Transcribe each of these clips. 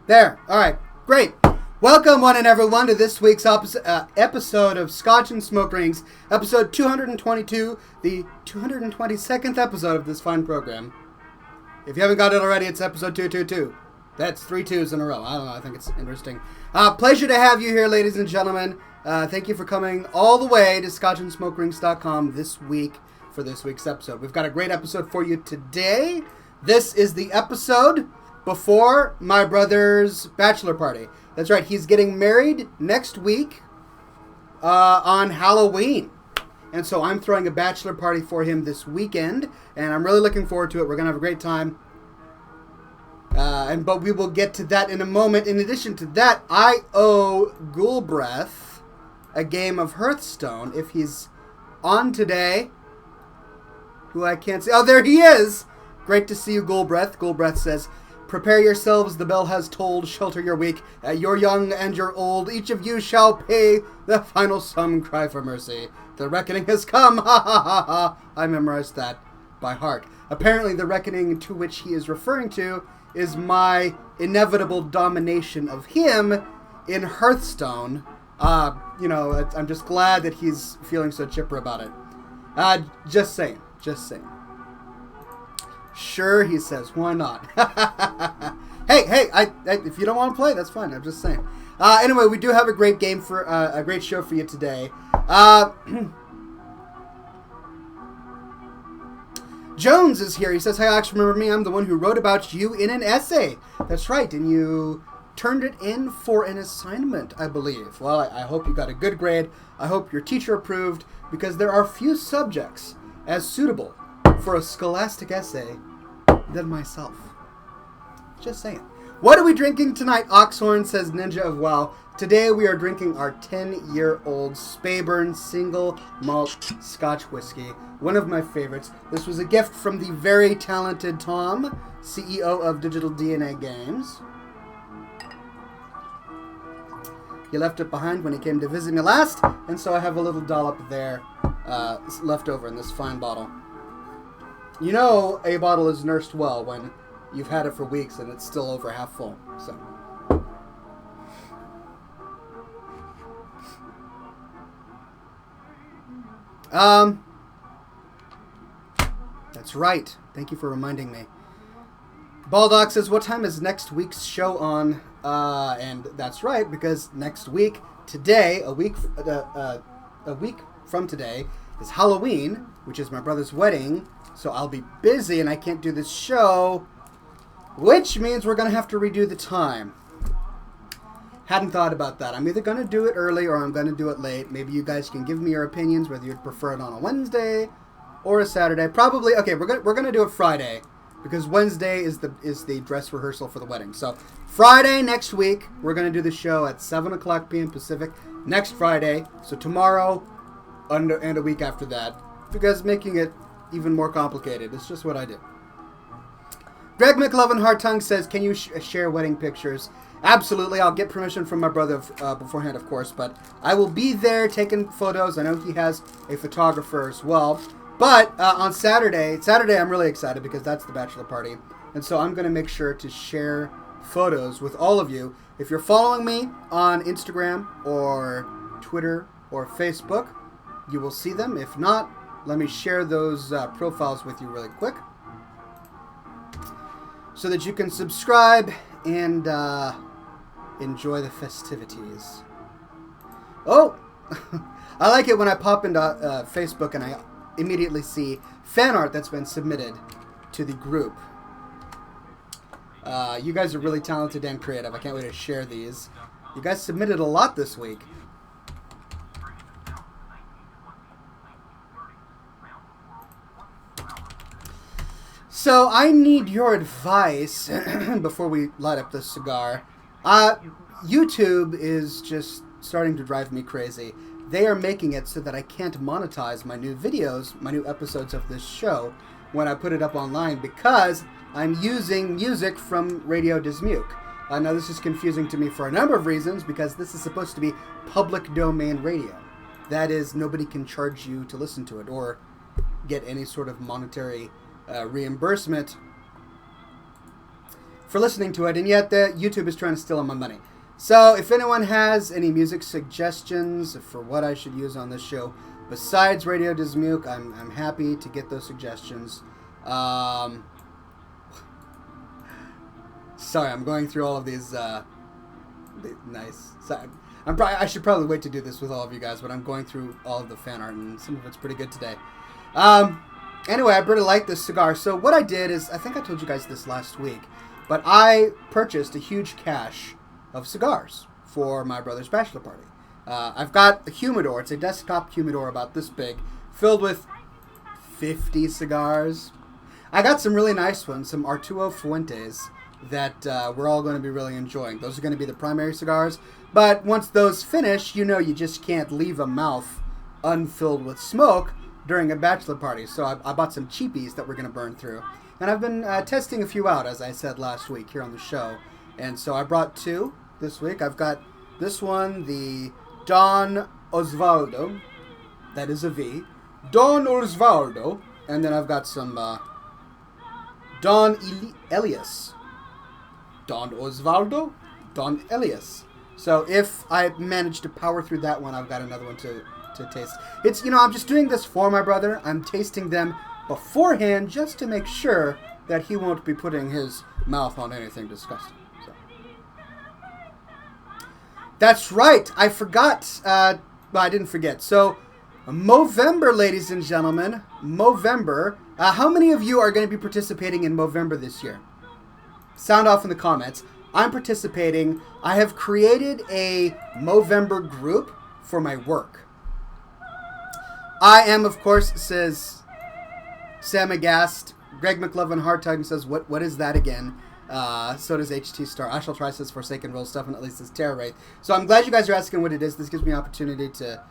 There. All right. Great. Welcome, one and everyone, to this week's episode of Scotch and Smoke Rings, episode 222, the 222nd episode of this fine program. If you haven't got it already, it's episode 222. That's 3 2s in a row. I don't know. I think it's interesting. Pleasure to have you here, ladies and gentlemen. Thank you for coming all the way to scotchandsmokerings.com this week for this week's episode. We've got a great episode for you today. This is the episode before my brother's bachelor party. That's right. He's getting married next week on Halloween. And so I'm throwing a bachelor party for him this weekend, and I'm really looking forward to it. We're going to have a great time. But we will get to that in a moment. In addition to that, I owe Ghoulbreath a game of Hearthstone. If he's on today, who I can't see. Oh, there he is! Great to see you, Ghoulbreath. Ghoulbreath says, "Prepare yourselves, the bell has tolled, shelter your weak. You're young and you're old, each of you shall pay the final sum, cry for mercy. The reckoning has come, ha ha ha ha." I memorized that by heart. Apparently the reckoning to which he is referring to is my inevitable domination of him in Hearthstone. I'm just glad that he's feeling so chipper about it. Just saying. Sure, he says. Why not? Hey, if you don't want to play, that's fine. I'm just saying. Anyway, we do have a great game for a great show for you today. Jones is here. He says, "Hey, Ox, remember me? I'm the one who wrote about you in an essay." That's right, and you turned it in for an assignment, I believe. Well, I hope you got a good grade. I hope your teacher approved, because there are few subjects as suitable for a scholastic essay than myself. Just saying. What are we drinking tonight, Oxhorn, says Ninja of WoW. Today we are drinking our 10-year-old Speyburn single malt Scotch whiskey. One of my favorites. This was a gift from the very talented Tom, CEO of Digital DNA Games. He left it behind when he came to visit me last, and so I have a little dollop there left over in this fine bottle. You know a bottle is nursed well when you've had it for weeks and it's still over half full. So, that's right. Thank you for reminding me. Baldock says, "What time is next week's show on?" And that's right, because next week, today, a week from today, is Halloween, which is my brother's wedding. So I'll be busy and I can't do this show, which means we're going to have to redo the time. Hadn't thought about that. I'm either going to do it early or I'm going to do it late. Maybe you guys can give me your opinions, whether you'd prefer it on a Wednesday or a Saturday. Probably, okay, we're going to do it Friday, because Wednesday is the dress rehearsal for the wedding. So Friday next week, we're going to do the show at 7 o'clock p.m. Pacific next Friday. So tomorrow and a week after that, because making it even more complicated. It's just what I do. Greg McLovin Hartung says, "Can you share wedding pictures?" Absolutely. I'll get permission from my brother beforehand, of course, but I will be there taking photos. I know he has a photographer as well. But on Saturday I'm really excited because that's the bachelor party. And so I'm going to make sure to share photos with all of you. If you're following me on Instagram or Twitter or Facebook, you will see them. If not, let me share those profiles with you really quick so that you can subscribe and enjoy the festivities. Oh, I like it when I pop into Facebook and I immediately see fan art that's been submitted to the group. You guys are really talented and creative. I can't wait to share these. You guys submitted a lot this week. So I need your advice before we light up this cigar. YouTube is just starting to drive me crazy. They are making it so that I can't monetize my new videos, my new episodes of this show, when I put it up online, because I'm using music from Radio Dismuke. Now this is confusing to me for a number of reasons, because this is supposed to be public domain radio. That is, nobody can charge you to listen to it or get any sort of monetary reimbursement for listening to it, and yet the YouTube is trying to steal my money. So if anyone has any music suggestions for what I should use on this show besides Radio Dismuke, I'm happy to get those suggestions. Sorry, I'm going through all of these. Nice. So I should probably wait to do this with all of you guys, but I'm going through all of the fan art, and some of it's pretty good today. Anyway, I really like this cigar. So what I did is, I think I told you guys this last week, but I purchased a huge cache of cigars for my brother's bachelor party. I've got a humidor. It's a desktop humidor about this big, filled with 50 cigars. I got some really nice ones, some Arturo Fuentes, that we're all going to be really enjoying. Those are going to be the primary cigars. But once those finish, you know you just can't leave a mouth unfilled with smoke during a bachelor party. So I bought some cheapies that we're going to burn through. And I've been testing a few out, as I said last week here on the show. And so I brought two this week. I've got this one, the Don Osvaldo. That is a V. Don Osvaldo. And then I've got some Don Elias. Don Osvaldo, Don Elias. So if I manage to power through that one, I've got another one to taste. It's, I'm just doing this for my brother. I'm tasting them beforehand just to make sure that he won't be putting his mouth on anything disgusting. So. That's right. I forgot. Well, I didn't forget. So, Movember, ladies and gentlemen. Movember. How many of you are going to be participating in Movember this year? Sound off in the comments. I'm participating. I have created a Movember group for my work. I am, of course, says Sam Agast. Greg McLovin Hardtime says, what is that again? So does HT Star. I shall try, says Forsaken Roll Stuff, and at least says Terror Wraith. So I'm glad you guys are asking what it is. This gives me an opportunity to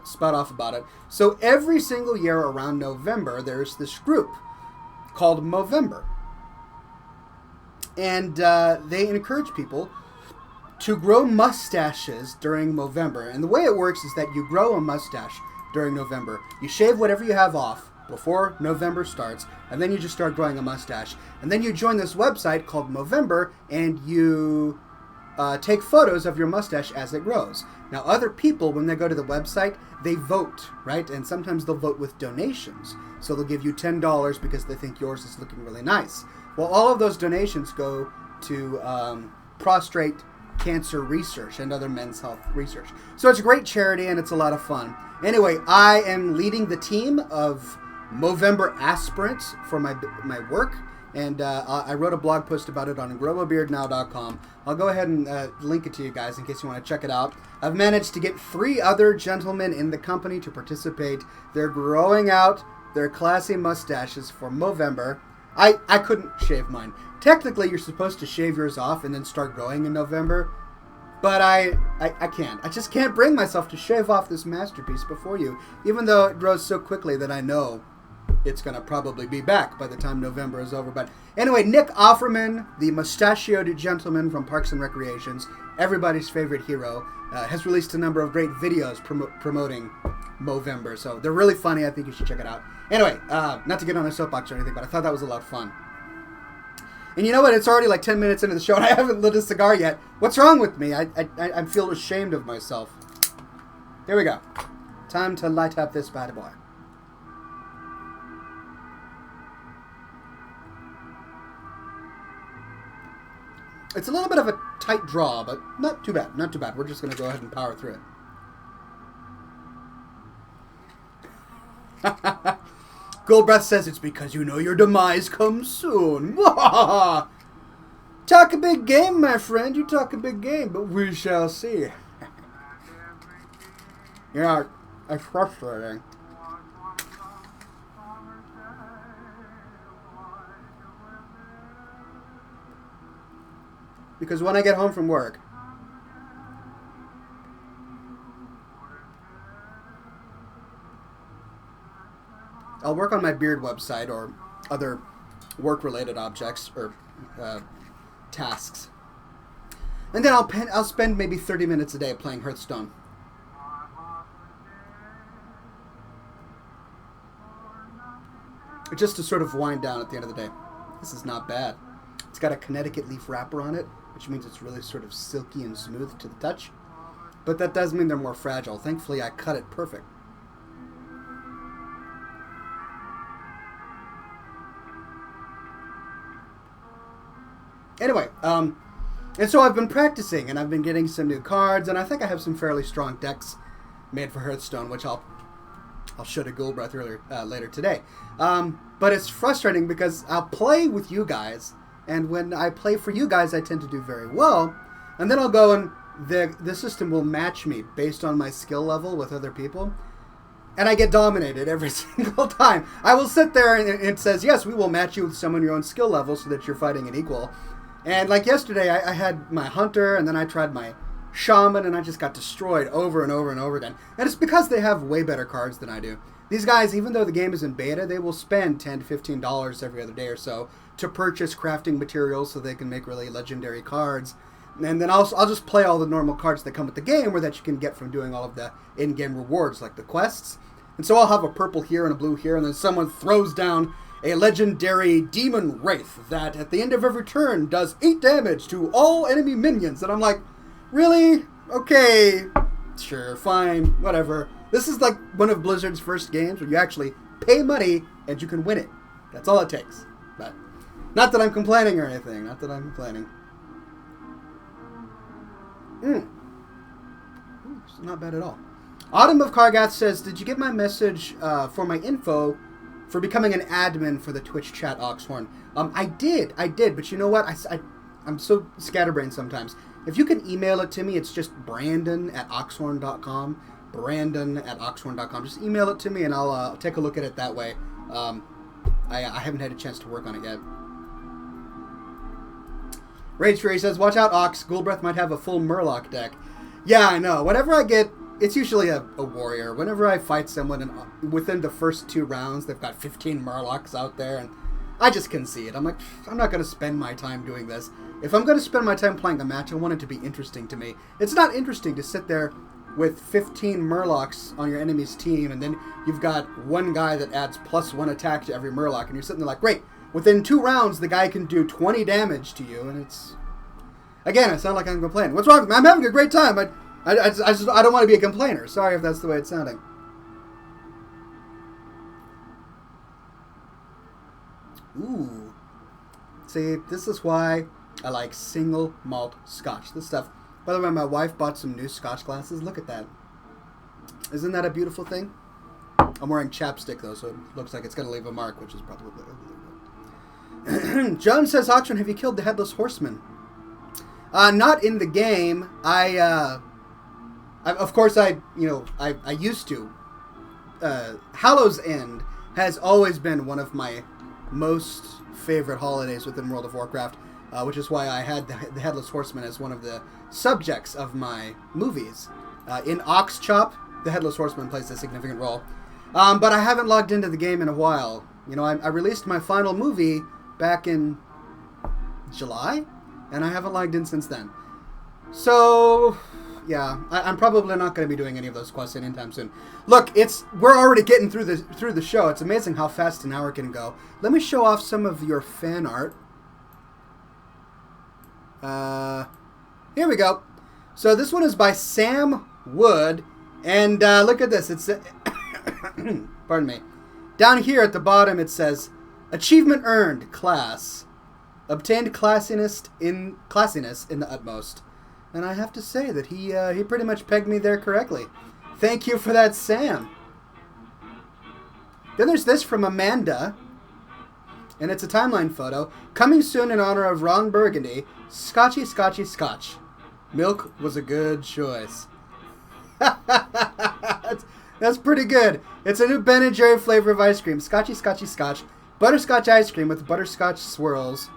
spout off about it. So every single year around November, there's this group called Movember. And they encourage people to grow mustaches during Movember. And the way it works is that you grow a mustache during November. You shave whatever you have off before November starts, and then you just start growing a mustache. And then you join this website called Movember, and you take photos of your mustache as it grows. Now, other people, when they go to the website, they vote, right? And sometimes they'll vote with donations. So they'll give you $10 because they think yours is looking really nice. Well, all of those donations go to prostate cancer research and other men's health research. So it's a great charity, and it's a lot of fun. Anyway, I am leading the team of Movember aspirants for my work, and I wrote a blog post about it on growabeardnow.com. I'll go ahead and link it to you guys in case you want to check it out. I've managed to get 3 other gentlemen in the company to participate. They're growing out their classy mustaches for Movember. I couldn't shave mine. Technically, you're supposed to shave yours off and then start growing in November, but I can't. I just can't bring myself to shave off this masterpiece before you, even though it grows so quickly that I know it's going to probably be back by the time November is over. But anyway, Nick Offerman, the mustachioed gentleman from Parks and Recreations, everybody's favorite hero, has released a number of great videos promoting Movember. So they're really funny. I think you should check it out. Anyway, not to get on a soapbox or anything, but I thought that was a lot of fun. And you know what? It's already like 10 minutes into the show, and I haven't lit a cigar yet. What's wrong with me? I feel ashamed of myself. Here we go. Time to light up this bad boy. It's a little bit of a tight draw, but not too bad. Not too bad. We're just going to go ahead and power through it. Ghoulbreath says it's because you know your demise comes soon. Talk a big game, my friend. You talk a big game, but we shall see. Yeah, it's frustrating. Because when I get home from work, I'll work on my beard website or other work-related objects or tasks. And then I'll spend maybe 30 minutes a day playing Hearthstone. Just to sort of wind down at the end of the day. This is not bad. It's got a Connecticut leaf wrapper on it, which means it's really sort of silky and smooth to the touch. But that does mean they're more fragile. Thankfully, I cut it perfect. Anyway, and so I've been practicing, and I've been getting some new cards, and I think I have some fairly strong decks made for Hearthstone, which I'll show to Ghoulbreath later today. But it's frustrating because I'll play with you guys, and when I play for you guys, I tend to do very well, and then I'll go and the system will match me based on my skill level with other people, and I get dominated every single time. I will sit there and it says, yes, we will match you with someone your own skill level so that you're fighting an equal. And like yesterday, I had my hunter, and then I tried my shaman, and I just got destroyed over and over and over again. And it's because they have way better cards than I do. These guys, even though the game is in beta, they will spend $10 to $15 every other day or so to purchase crafting materials so they can make really legendary cards. And then I'll just play all the normal cards that come with the game, or that you can get from doing all of the in-game rewards, like the quests. And so I'll have a purple here and a blue here, and then someone throws down a legendary demon wraith that at the end of every turn does 8 damage to all enemy minions. And I'm like, really? Okay, sure, fine, whatever. This is like one of Blizzard's first games where you actually pay money and you can win it. That's all it takes. But not that I'm complaining or anything. Not that I'm complaining. It's not bad at all. Autumn of Kargath says, did you get my message for my info for becoming an admin for the Twitch chat, Oxhorn? I did, but you know what? I'm so scatterbrained sometimes. If you can email it to me, it's just brandon@oxhorn.com. Brandon@oxhorn.com. Just email it to me, and I'll take a look at it that way. I haven't had a chance to work on it yet. Rage Fury says, watch out, Ox. Ghoulbreath might have a full Murloc deck. Yeah, I know. Whenever I get... It's usually a warrior. Whenever I fight someone, and within the first 2 rounds, they've got 15 Murlocs out there, and I just concede. I'm like, I'm not going to spend my time doing this. If I'm going to spend my time playing a match, I want it to be interesting to me. It's not interesting to sit there with 15 Murlocs on your enemy's team, and then you've got one guy that adds +1 attack to every Murloc, and you're sitting there like, great, within 2 rounds, the guy can do 20 damage to you, and it's... Again, I sound like I'm complaining. What's wrong with me? I'm having a great time. I don't want to be a complainer. Sorry if that's the way it's sounding. Ooh. See, this is why I like single malt Scotch. This stuff. By the way, my wife bought some new Scotch glasses. Look at that. Isn't that a beautiful thing? I'm wearing chapstick, though, so it looks like it's going to leave a mark, which is probably ugly. John says, Oxhorn, have you killed the Headless Horseman? Not in the game. Of course, I used to. Hallow's End has always been one of my most favorite holidays within World of Warcraft, which is why I had the Headless Horseman as one of the subjects of my movies. In Oxchop, the Headless Horseman plays a significant role. But I haven't logged into the game in a while. You know, I released my final movie back in July, and I haven't logged in since then. So, yeah, I'm probably not going to be doing any of those quests anytime soon. Look, we're already getting through the show. It's amazing how fast an hour can go. Let me show off some of your fan art. Here we go. So this one is by Sam Wood, and look at this. It's pardon me. Down here at the bottom it says, "Achievement earned, class. Obtained classiness in the utmost." And I have to say that he pretty much pegged me there correctly. Thank you for that, Sam. Then there's this from Amanda, and it's a timeline photo. Coming soon in honor of Ron Burgundy. Scotchy, Scotchy, Scotch. Milk was a good choice. That's pretty good. It's a new Ben & Jerry flavor of ice cream. Scotchy, Scotchy, Scotch. Butterscotch ice cream with butterscotch swirls.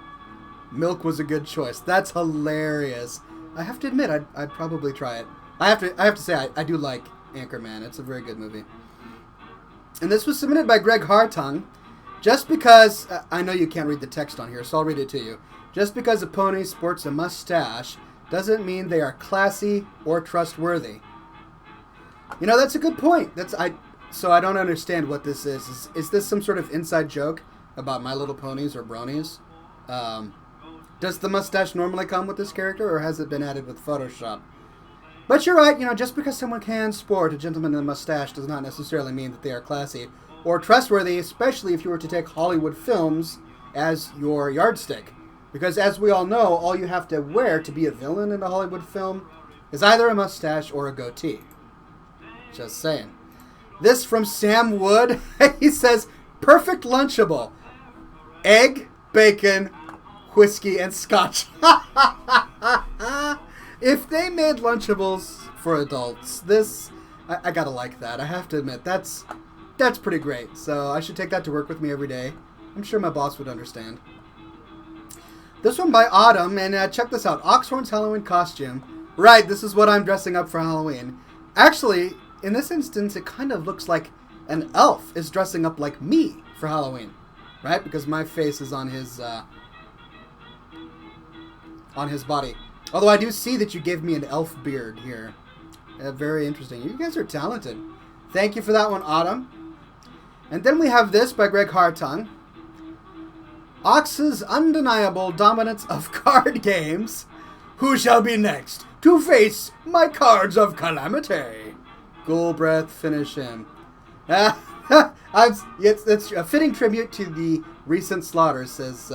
Milk was a good choice. That's hilarious. I have to admit, I'd probably try it. I have to say, I do like Anchorman. It's a very good movie. And this was submitted by Greg Hartung. Just because, I know you can't read the text on here, so I'll read it to you. Just because a pony sports a mustache doesn't mean they are classy or trustworthy. You know, that's a good point. So I don't understand what this is. Is this some sort of inside joke about My Little Ponies or bronies? Does the mustache normally come with this character, or has it been added with Photoshop? But you're right, just because someone can sport a gentleman in a mustache does not necessarily mean that they are classy or trustworthy, especially if you were to take Hollywood films as your yardstick. Because as we all know, all you have to wear to be a villain in a Hollywood film is either a mustache or a goatee. Just saying. This from Sam Wood. He says, perfect Lunchable. Egg, bacon, whiskey, and scotch. If they made Lunchables for adults, I gotta like that. I have to admit, that's pretty great. So I should take that to work with me every day. I'm sure my boss would understand. This one by Autumn, and check this out. Oxhorn's Halloween costume. Right, this is what I'm dressing up for Halloween. Actually, in this instance, it kind of looks like an elf is dressing up like me for Halloween. Right? Because my face is on his body. Although I do see that you gave me an elf beard here. Very interesting. You guys are talented. Thank you for that one, Autumn. And then we have this by Greg Hartung. Ox's undeniable dominance of card games. Who shall be next to face my cards of calamity? Ghoulbreath, finish him. It's a fitting tribute to the recent slaughter, says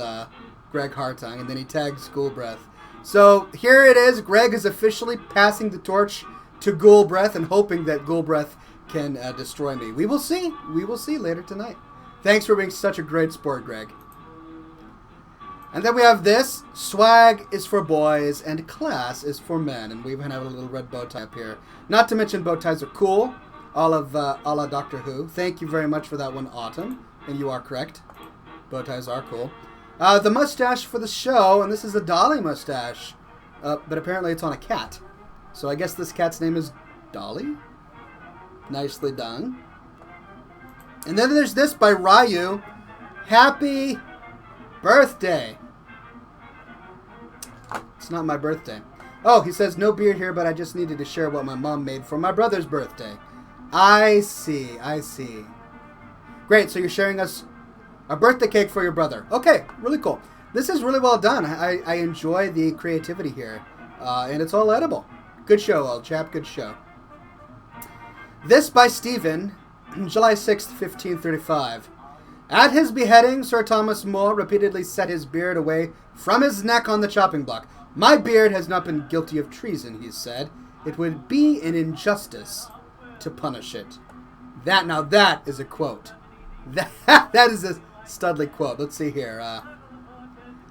Greg Hartung, and then he tags Ghoulbreath. So here it is. Greg is officially passing the torch to Ghoulbreath and hoping that Ghoulbreath can destroy me. We will see. We will see later tonight. Thanks for being such a great sport, Greg. And then we have this. Swag is for boys and class is for men. And we even have a little red bow tie up here. Not to mention bow ties are cool. A la Doctor Who. Thank you very much for that one, Autumn. And you are correct. Bow ties are cool. The mustache for the show, and this is a Dolly mustache. But apparently it's on a cat. So I guess this cat's name is Dolly. Nicely done. And then there's this by Ryu. Happy birthday. It's not my birthday. Oh, he says, no beard here, but I just needed to share what my mom made for my brother's birthday. I see. I see. Great, so you're sharing us a birthday cake for your brother. Okay, really cool. This is really well done. I enjoy the creativity here. And it's all edible. Good show, old chap. Good show. This by Stephen, July 6th, 1535. At his beheading, Sir Thomas More repeatedly set his beard away from his neck on the chopping block. My beard has not been guilty of treason, he said. It would be an injustice to punish it. Now that is a quote. That is a Studley quote. Let's see here.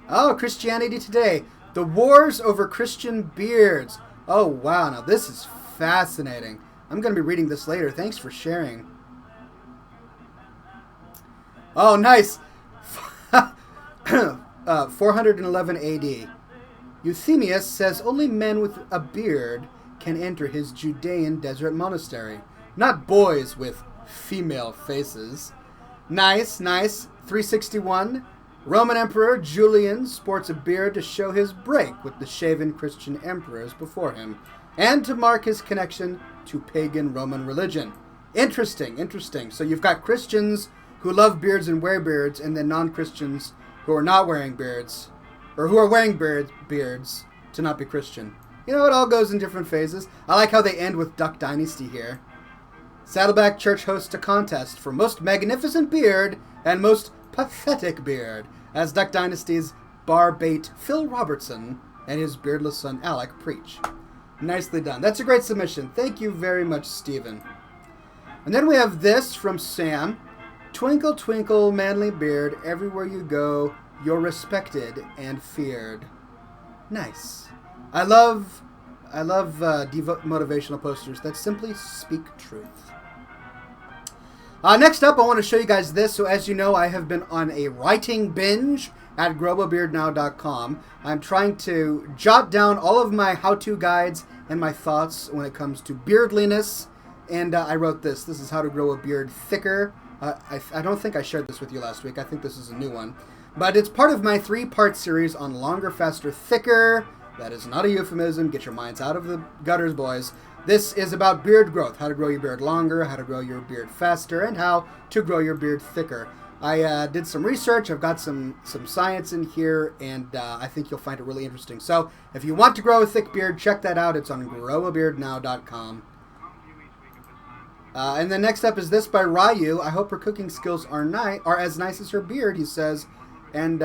Christianity Today. The wars over Christian beards. Oh, wow. Now, this is fascinating. I'm going to be reading this later. Thanks for sharing. Oh, nice. 411 AD. Euthemius says only men with a beard can enter his Judean desert monastery. Not boys with female faces. Nice, nice. 361. Roman Emperor Julian sports a beard to show his break with the shaven Christian emperors before him, and to mark his connection to pagan Roman religion. Interesting, interesting. So you've got Christians who love beards and wear beards, and then non-Christians who are not wearing beards, or who are wearing beards to not be Christian. You know, it all goes in different phases. I like how they end with Duck Dynasty here. Saddleback Church hosts a contest for most magnificent beard and most pathetic beard, as Duck Dynasty's bar-bait Phil Robertson and his beardless son Alec preach. Nicely done. That's a great submission. Thank you very much, Stephen. And then we have this from Sam. Twinkle, twinkle, manly beard, everywhere you go, you're respected and feared. Nice. I love motivational posters that simply speak truth. Next up, I want to show you guys this. So as you know, I have been on a writing binge at growabeardnow.com. I'm trying to jot down all of my how-to guides and my thoughts when it comes to beardliness. And I wrote this. This is how to grow a beard thicker. I don't think I shared this with you last week. I think this is a new one. But it's part of my 3-part series on longer, faster, thicker. That is not a euphemism. Get your minds out of the gutters, boys. This is about beard growth. How to grow your beard longer, how to grow your beard faster, and how to grow your beard thicker. I did some research. I've got some science in here, and I think you'll find it really interesting. So if you want to grow a thick beard, check that out. It's on growabeardnow.com. And then next up is this by Ryu. I hope her cooking skills are as nice as her beard, he says. And,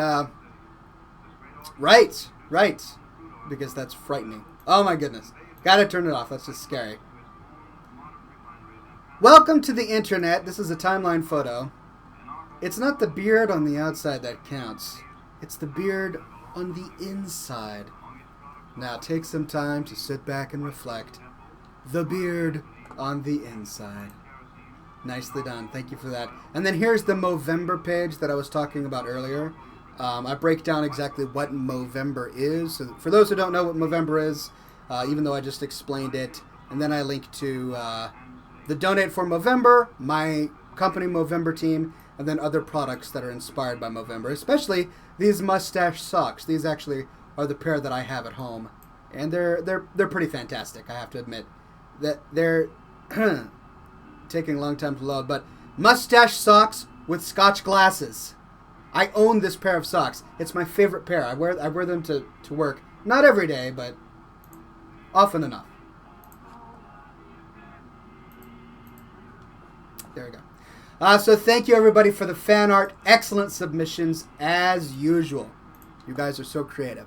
right. Because that's frightening. Oh my goodness. Gotta turn it off. That's just scary. Welcome to the internet. This is a timeline photo. It's not the beard on the outside that counts. It's the beard on the inside. Now take some time to sit back and reflect. The beard on the inside. Nicely done. Thank you for that. And then here's the Movember page that I was talking about earlier. I break down exactly what Movember is. So for those who don't know what Movember is, even though I just explained it, and then I link to the Donate for Movember, my company Movember team, and then other products that are inspired by Movember, especially these mustache socks. These actually are the pair that I have at home, and they're pretty fantastic. I have to admit that they're taking a long time to load, but mustache socks with Scotch glasses. I own this pair of socks. It's my favorite pair. I wear them to work. Not every day, but often enough. There we go. So thank you everybody for the fan art. Excellent submissions as usual. You guys are so creative.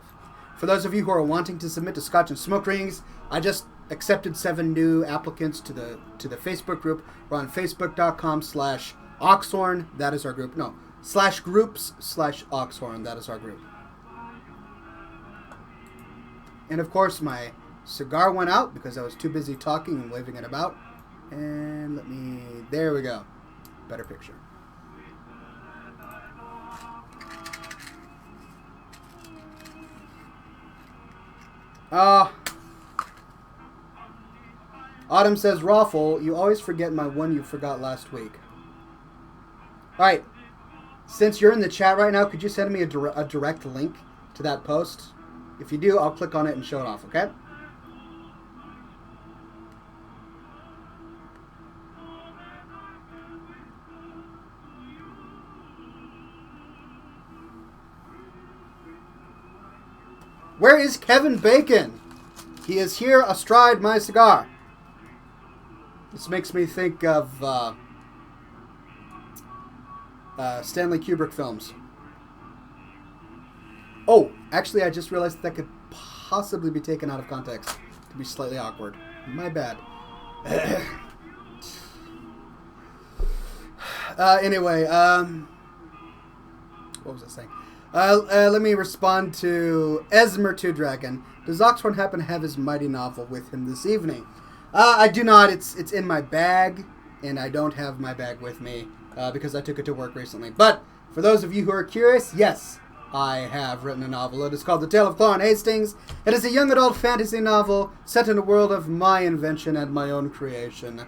For those of you who are wanting to submit to Scotch and Smoke Rings, I just accepted 7 new applicants to the Facebook group. We're on facebook.com/Oxhorn. That is our group. No, /groups/Oxhorn. That is our group. And of course, my cigar went out because I was too busy talking and waving it about. And there we go. Better picture. Autumn says, Raffle, you always forget my one you forgot last week. Alright. Since you're in the chat right now, could you send me a direct link to that post? If you do, I'll click on it and show it off, okay? Where is Kevin Bacon? He is here astride my cigar. This makes me think of Stanley Kubrick films. Oh, actually, I just realized that could possibly be taken out of context to be slightly awkward. My bad. Anyway, what was I saying? Let me respond to Esmer2 Dragon. Does Oxhorn happen to have his mighty novel with him this evening? I do not. It's in my bag, and I don't have my bag with me because I took it to work recently. But for those of you who are curious, yes, I have written a novel. It is called The Tale of Clon Hastings. It is a young adult fantasy novel set in a world of my invention and my own creation,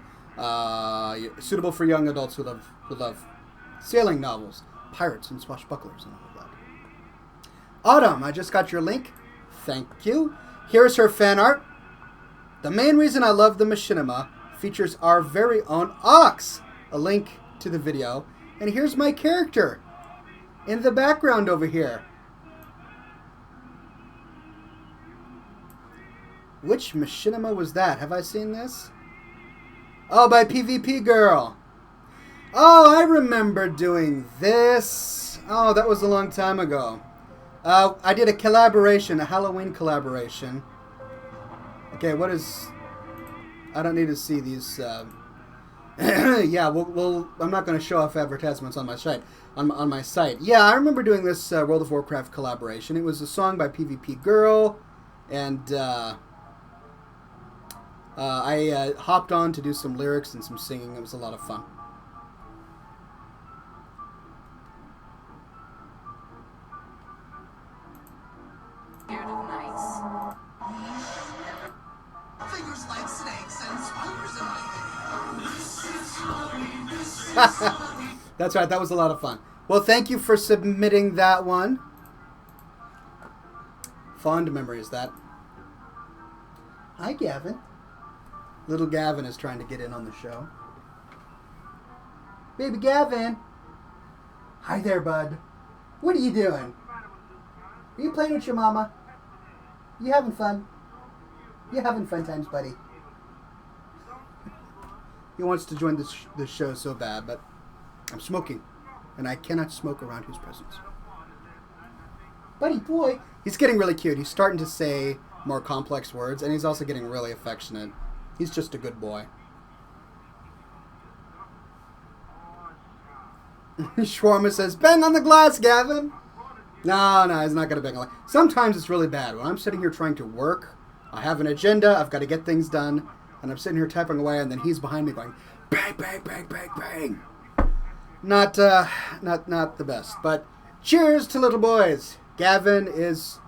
suitable for young adults who love sailing novels, pirates, and swashbucklers and all of that. Autumn, I just got your link. Thank you. Here's her fan art. The main reason I love the machinima features our very own Ox. A link to the video. And here's my character in the background over here. Which machinima was that? Have I seen this? Oh, by PvP Girl. Oh, I remember doing this. Oh, that was a long time ago. I did a collaboration, a Halloween collaboration. Okay, what is... I don't need to see these... yeah, I'm not going to show off advertisements on my site. On my site. Yeah, I remember doing this World of Warcraft collaboration. It was a song by PvP Girl, and I hopped on to do some lyrics and some singing. It was a lot of fun. Fingers like snakes and spiders in my head. That's right, that was a lot of fun. Well, thank you for submitting that one. Fond memories, that. Hi, Gavin. Little Gavin is trying to get in on the show. Baby Gavin. Hi there, bud. What are you doing? Are you playing with your mama? You having fun? You having fun times, buddy? He wants to join this show so bad, but I'm smoking, and I cannot smoke around his presence. Buddy boy. He's getting really cute. He's starting to say more complex words, and he's also getting really affectionate. He's just a good boy. Shawarma says, bang on the glass, Gavin. No, he's not going to bang on the glass. Sometimes it's really bad. When I'm sitting here trying to work, I have an agenda, I've got to get things done, and I'm sitting here typing away, and then he's behind me going, bang, bang, bang, bang, bang. Not the best, but cheers to little boys. Gavin is,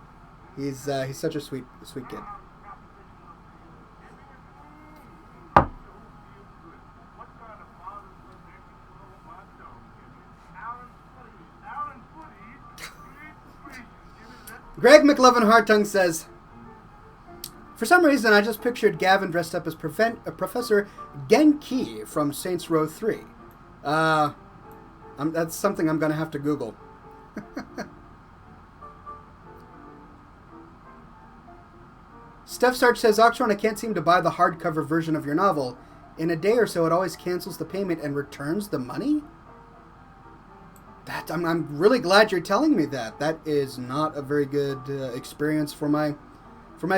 he's such a sweet kid. Greg McLovin Hartung says, for some reason, I just pictured Gavin dressed up as Professor Genki from Saints Row 3. That's something I'm going to have to Google. Steph Sarch says, Oxhorn, I can't seem to buy the hardcover version of your novel. In a day or so, it always cancels the payment and returns the money? I'm really glad you're telling me that. That is not a very good experience for my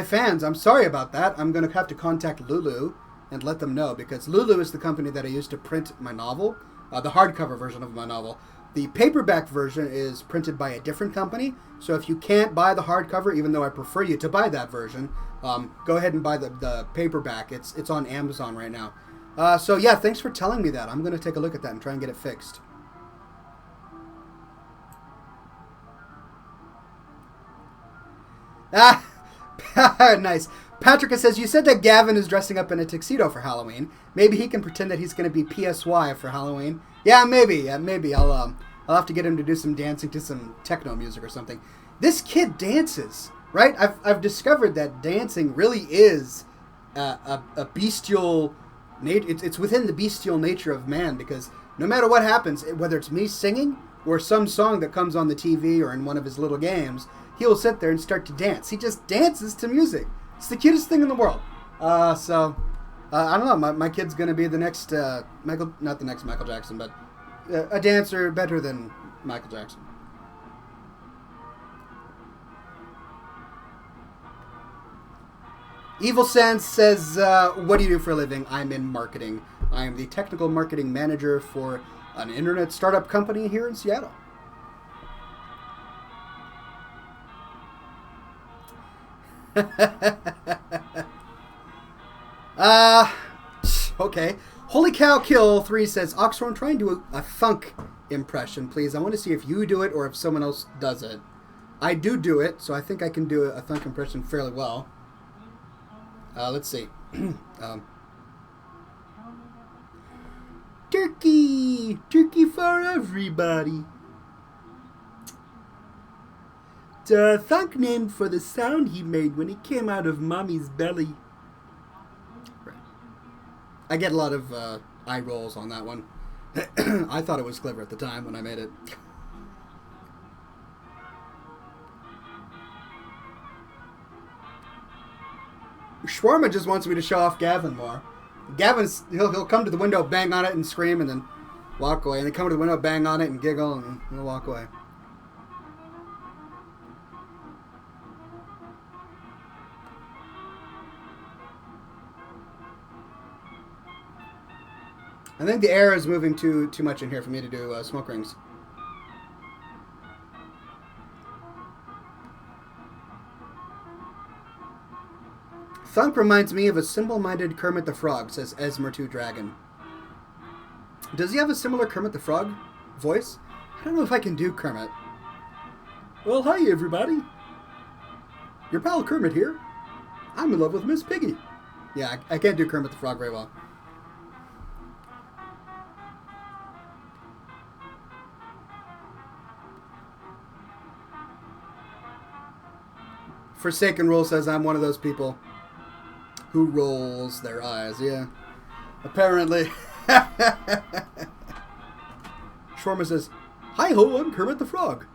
fans. I'm sorry about that. I'm going to have to contact Lulu and let them know, because Lulu is the company that I used to print my novel, the hardcover version of my novel. The paperback version is printed by a different company, so if you can't buy the hardcover, even though I prefer you to buy that version, go ahead and buy the paperback. It's on Amazon right now. So yeah, thanks for telling me that. I'm going to take a look at that and try and get it fixed. Nice. Patrick says, you said that Gavin is dressing up in a tuxedo for Halloween. Maybe he can pretend that he's going to be PSY for Halloween. Yeah, maybe. I'll have to get him to do some dancing to some techno music or something. This kid dances, right? I've discovered that dancing really is a bestial. It's within the bestial nature of man, because no matter what happens, whether it's me singing or some song that comes on the TV or in one of his little games, he'll sit there and start to dance. He just dances to music. It's the cutest thing in the world. I don't know. My kid's going to be the next not the next Michael Jackson, but a dancer better than Michael Jackson. Evil Sense says, what do you do for a living? I'm in marketing. I am the technical marketing manager for an internet startup company here in Seattle. Okay. Holy Cow Kill 3 says, Oxhorn, try and do a thunk impression, please. I want to see if you do it or if someone else does it. I do it, so I think I can do a thunk impression fairly well. Let's see. Turkey! Turkey for everybody. It's a thunk named for the sound he made when he came out of Mommy's belly. Right. I get a lot of eye rolls on that one. I thought it was clever at the time when I made it. Shawarma just wants me to show off Gavin more. He'll come to the window, bang on it, and scream, and then walk away. And then come to the window, bang on it, and giggle, and he'll walk away. I think the air is moving too much in here for me to do smoke rings. Thunk reminds me of a simple-minded Kermit the Frog, says Esmer2 Dragon. Does he have a similar Kermit the Frog voice? I don't know if I can do Kermit. Well, hi, everybody. Your pal Kermit here. I'm in love with Miss Piggy. Yeah, I can't do Kermit the Frog very well. Forsaken Rule says I'm one of those people who rolls their eyes. Yeah, apparently. Shawarma says, Hi-ho, I'm Kermit the Frog.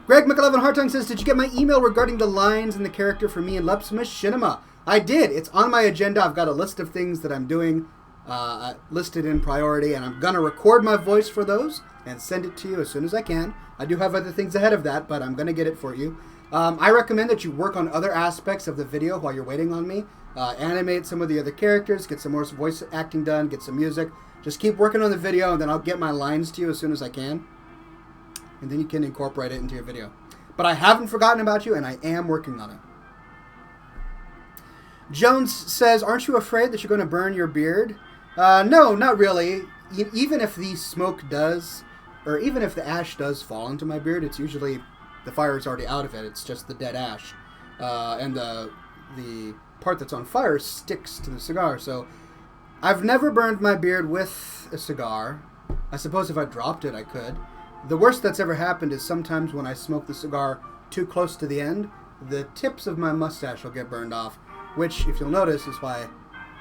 Greg McElevin Hartung says, did you get my email regarding the lines in the character for me and Leps Machinima? I did. It's on my agenda. I've got a list of things that I'm doing listed in priority, and I'm going to record my voice for those and send it to you as soon as I can. I do have other things ahead of that, but I'm going to get it for you. I recommend that you work on other aspects of the video while you're waiting on me. Animate some of the other characters, get some more voice acting done, get some music. Just keep working on the video, and then I'll get my lines to you as soon as I can. And then you can incorporate it into your video. But I haven't forgotten about you, and I am working on it. Jones says, aren't you afraid that you're going to burn your beard? No, not really. Even if the smoke does, or even if the ash does fall into my beard, it's usually, the fire is already out of it. It's just the dead ash. And the part that's on fire sticks to the cigar. So I've never burned my beard with a cigar. I suppose if I dropped it, I could. The worst that's ever happened is sometimes when I smoke the cigar too close to the end, the tips of my mustache will get burned off, which, if you'll notice, is why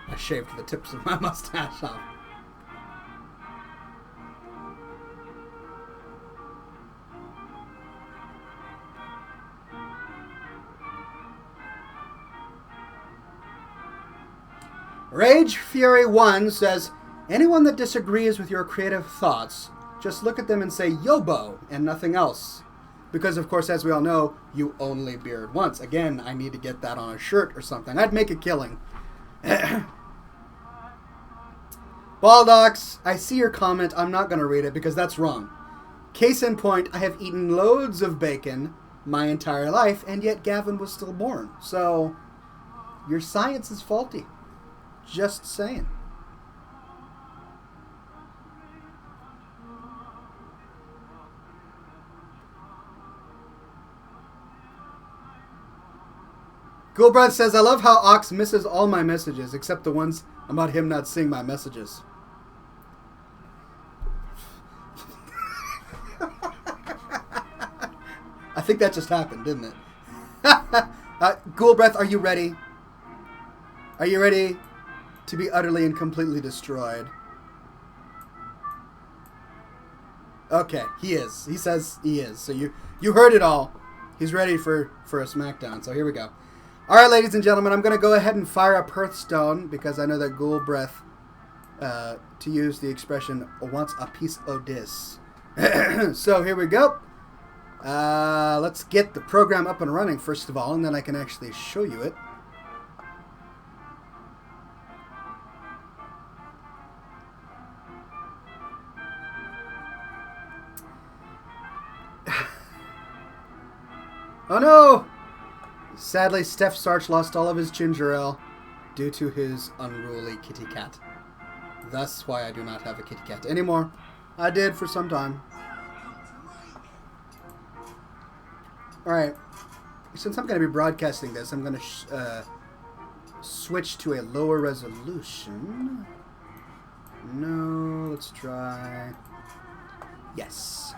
I shaved the tips of my mustache off. Rage Fury 1 says, anyone that disagrees with your creative thoughts, just look at them and say Yobo and nothing else. Because, of course, as we all know, you only beard once. Again, I need to get that on a shirt or something. I'd make a killing. Baldox, I see your comment. I'm not going to read it because that's wrong. Case in point, I have eaten loads of bacon my entire life, and yet Gavin was still born. So, your science is faulty. Just saying. Ghoulbreath says, I love how Ox misses all my messages, except the ones about him not seeing my messages. I think that just happened, didn't it? Ghoulbreath, are you ready? Are you ready to be utterly and completely destroyed? Okay, he is. He says he is. So you heard it all. He's ready for a smackdown. So here we go. All right, ladies and gentlemen, I'm going to go ahead and fire up Hearthstone because I know that Ghoulbreath, to use the expression, wants a piece of this. So here we go. Let's get the program up and running first of all, and then I can actually show you it. Oh no! Sadly, Steph Sarch lost all of his ginger ale due to his unruly kitty cat. That's why I do not have a kitty cat anymore. I did for some time. Alright, since I'm going to be broadcasting this, I'm going to switch to a lower resolution. No, let's try... Yes.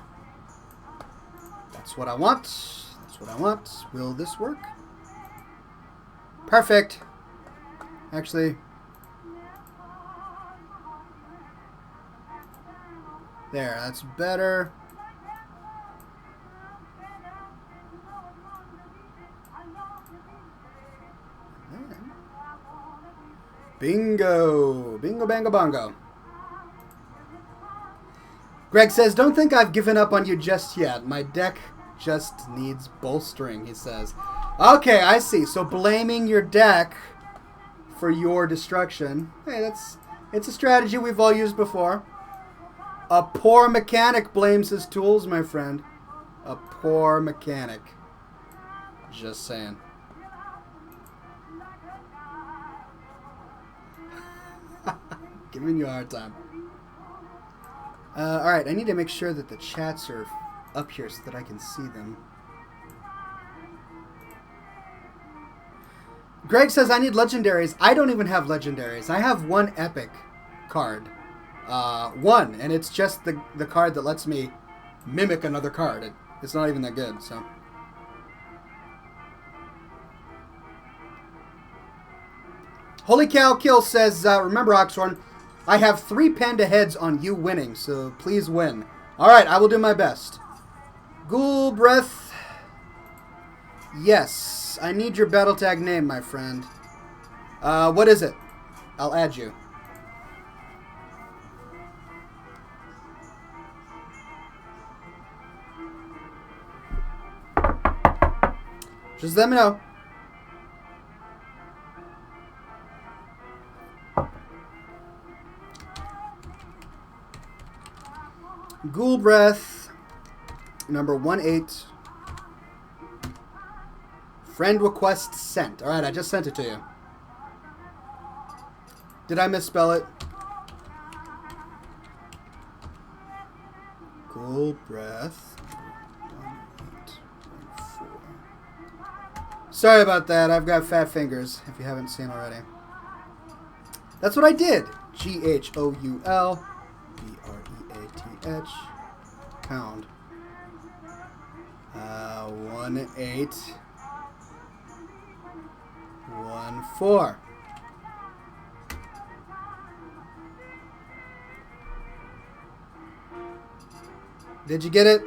That's what I want. That's what I want. Will this work? Perfect. Actually, there, that's better. Bingo. Bingo, bango, bongo. Greg says, don't think I've given up on you just yet. My deck just needs bolstering, he says. Okay, I see. So blaming your deck for your destruction. Hey, it's a strategy we've all used before. A poor mechanic blames his tools, my friend. A poor mechanic. Just saying. Giving you a hard time. Alright, I need to make sure that the chats are up here so that I can see them. Greg says I need legendaries. I don't even have legendaries. I have one epic card. One, and it's just the card that lets me mimic another card. It's not even that good, so. Holy Cow Kill says, remember Oxhorn, I have 3 panda heads on you winning, so please win. Alright, I will do my best. Ghoulbreath. Yes, I need your battle tag name, my friend. What is it? I'll add you. Just let me know. Ghoulbreath, number 18. Friend request sent. Alright, I just sent it to you. Did I misspell it? Ghoulbreath. 1814. Sorry about that. I've got fat fingers, if you haven't seen already. That's what I did. Ghoul. BREATH pound 1814. Did you get it?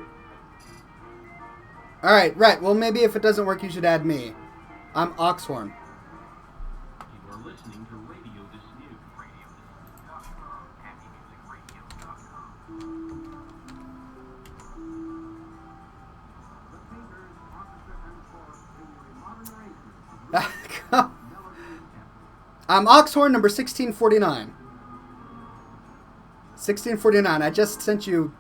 All right, right. Well, maybe if it doesn't work, you should add me. I'm Oxhorn. You are listening to Radio Dispute. I'm Oxhorn, number 1649. 1649. I just sent you.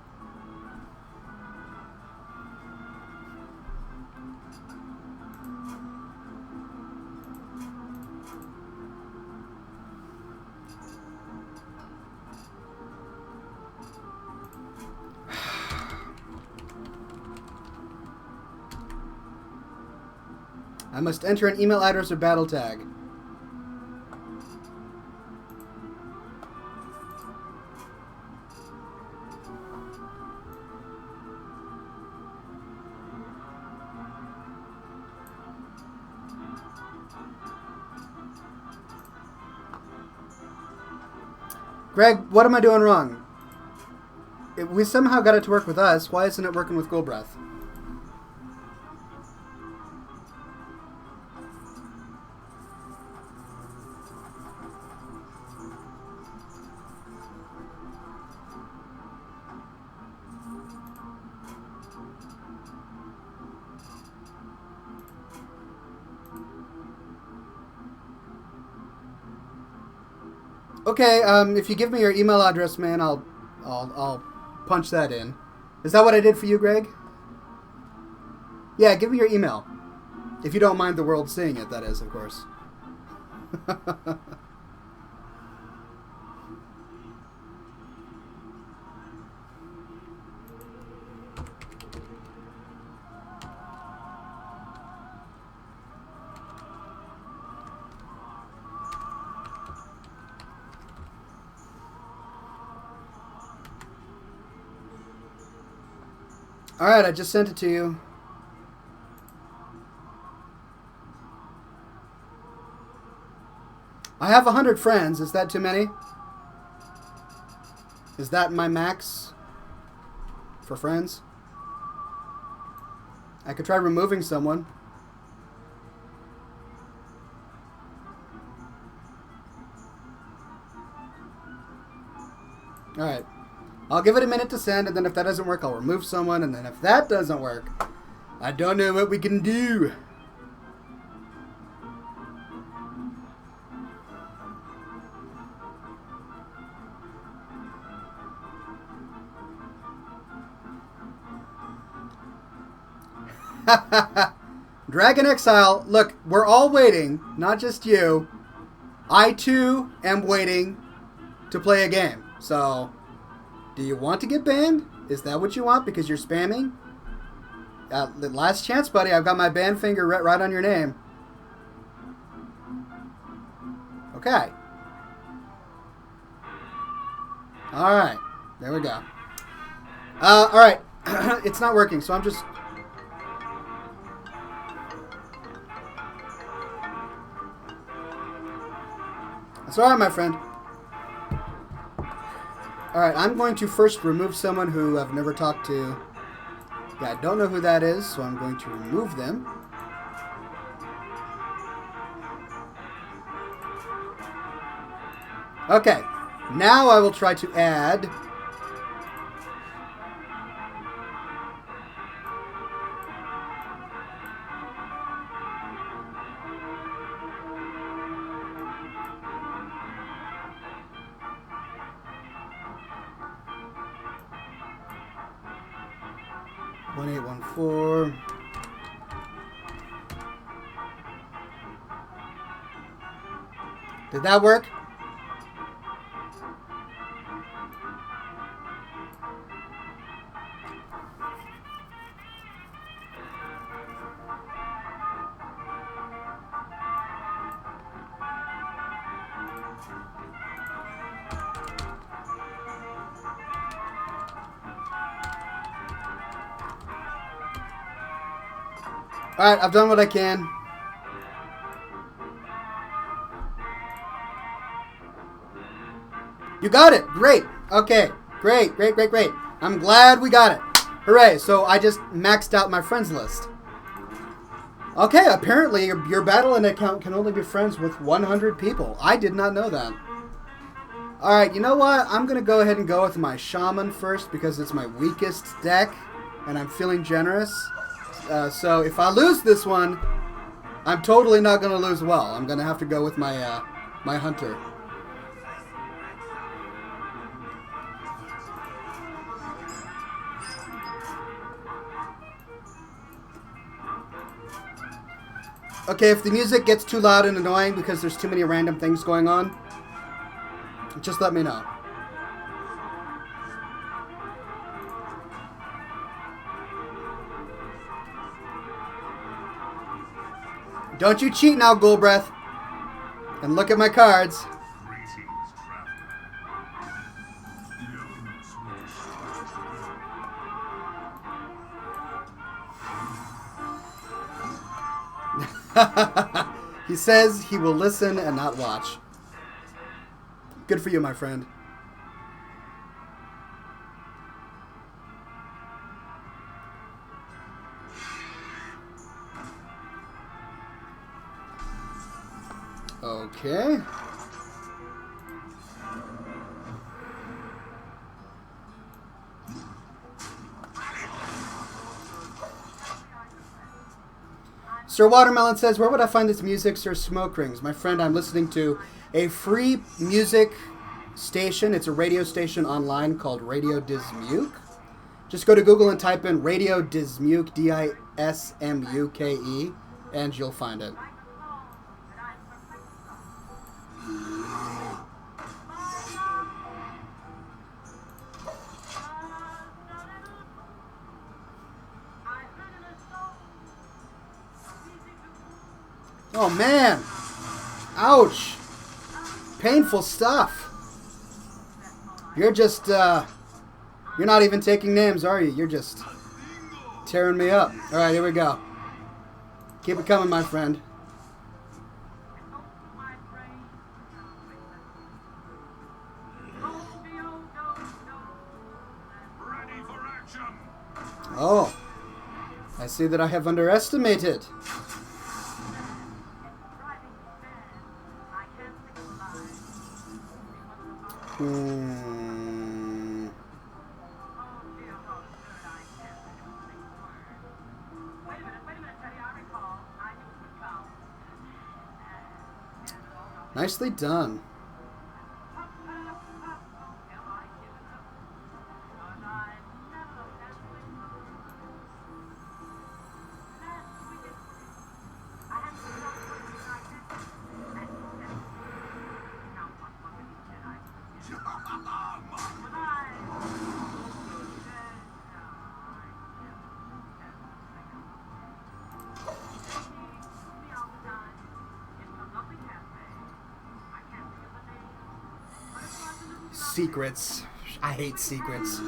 I must enter an email address or battle tag. Greg, what am I doing wrong? We somehow got it to work with us. Why isn't it working with Ghoulbreath? Okay, if you give me your email address, man, I'll punch that in. Is that what I did for you, Greg? Yeah, give me your email. If you don't mind the world seeing it, that is, of course. Alright, I just sent it to you. I have 100 friends. Is that too many? Is that my max for friends? I could try removing someone. Alright. I'll give it a minute to send, and then if that doesn't work, I'll remove someone, and then if that doesn't work, I don't know what we can do. Dragon Exile, look, we're all waiting, not just you. I, too, am waiting to play a game, so... Do you want to get banned? Is that what you want because you're spamming? The last chance, buddy. I've got my ban finger right on your name. Okay. Alright. There we go. Alright. It's not working, so I'm just... That's alright, my friend. Alright, I'm going to first remove someone who I've never talked to. Yeah, I don't know who that is, so I'm going to remove them. Okay, now I will try to add... One 814. Did that work? Alright, I've done what I can. You got it! Great! Okay. Great, great, great, great. I'm glad we got it. Hooray! So I just maxed out my friends list. Okay, apparently your Battle.net account can only be friends with 100 people. I did not know that. Alright, you know what? I'm going to go ahead and go with my Shaman first because it's my weakest deck and I'm feeling generous. So if I lose this one, I'm totally not going to lose well. I'm going to have to go with my my Hunter. Okay, if the music gets too loud and annoying because there's too many random things going on, just let me know. Don't you cheat now, Ghoulbreath. And look at my cards. He says he will listen and not watch. Good for you, my friend. Okay. Sir Watermelon says, where would I find this music, Sir Smoke Rings? My friend, I'm listening to a free music station. It's a radio station online called Radio Dismuke. Just go to Google and type in Radio Dismuke, D-I-S-M-U-K-E, and you'll find it. Oh, man. Ouch. Painful stuff. You're just, you're not even taking names, are you? You're just tearing me up. All right, here we go. Keep it coming, my friend. Oh. I see that I have underestimated. Nicely done. Secrets. I hate secrets.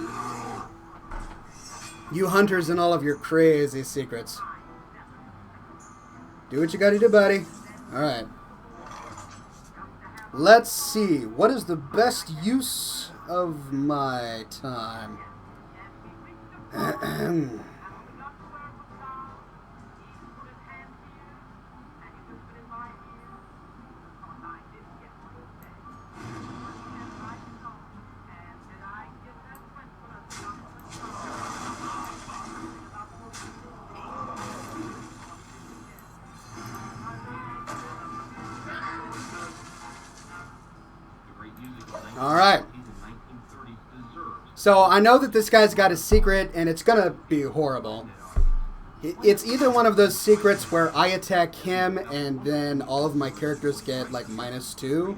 You hunters and all of your crazy secrets. Do what you gotta do, buddy. Alright. Let's see. What is the best use of my time. All right. So I know that this guy's got a secret, and it's gonna be horrible. It's either one of those secrets where I attack him, and then all of my characters get like -2,